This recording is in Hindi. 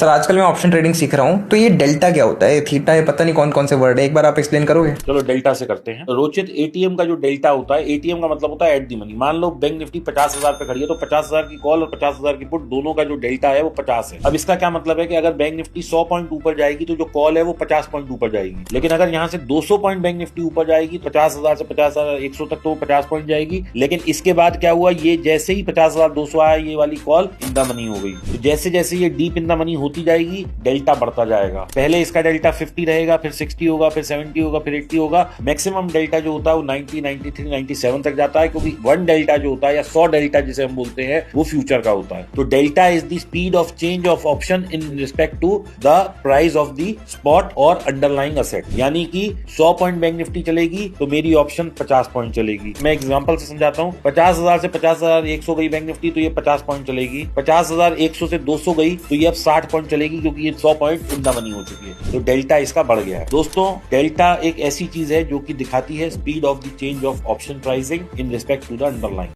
सर आजकल मैं ऑप्शन ट्रेडिंग सीख रहा हूँ, तो ये डेल्टा क्या होता है, थीटा है, पता नहीं कौन कौन से वर्ड है, एक बार आप एक्सप्लेन करोगे? चलो डेल्टा से करते हैं। रोचित, एटीएम का जो डेल्टा होता है, एटीएम का मतलब होता है एट दी मनी। मान लो बैंक निफ्टी 50,000 पे खड़ी है, तो 50,000 की कॉल और 50,000 की पुट दोनों का जो डेल्टा है वो 50 है। अब इसका क्या मतलब है कि अगर बैंक निफ्टी 100 पॉइंट ऊपर जाएगी तो जो कॉल है वो 50 पॉइंट ऊपर जाएगी। लेकिन अगर यहाँ से 200 पॉइंट बैंक निफ्टी ऊपर जाएगी, 50,000 से 50,100 तक, तो 50 पॉइंट जाएगी। लेकिन इसके बाद क्या हुआ, ये जैसे ही 50,200 आया, ये वाली कॉल इन द मनी हो गई। तो जैसे जैसे ये डीप इन द मनी होती जाएगी, डेल्टा बढ़ता जाएगा। पहले इसका डेल्टा 50 रहेगा, फिर 60 होगा, फिर 70 होगा, फिर 80 होगा। मैक्सिमम डेल्टा जो होता है वो 90, 93, 97 तक जाता है, क्योंकि 1 डेल्टा जो होता है या 100 डेल्टा जिसे हम बोलते हैं वो फ्यूचर का होता है। तो delta is the speed of change of option in respect to the price of the spot और अंडरलाइंग असेट। यानी कि 100 पॉइंट बैंक निफ्टी चलेगी तो मेरी ऑप्शन 50 पॉइंट चलेगी। मैं एग्जांपल से समझाता हूं। 50,000 से 50,100 गई बैंक निफ्टी, तो ये 50 पॉइंट चलेगी। 50,100 से 200 गई तो ये अब 60 पॉइंट चलेगी, क्योंकि ये 100 पॉइंट इन द मनी हो चुकी है। तो डेल्टा इसका बढ़ गया है। दोस्तों, डेल्टा एक ऐसी चीज है जो कि दिखाती है speed of the change of option pricing in respect to the underline.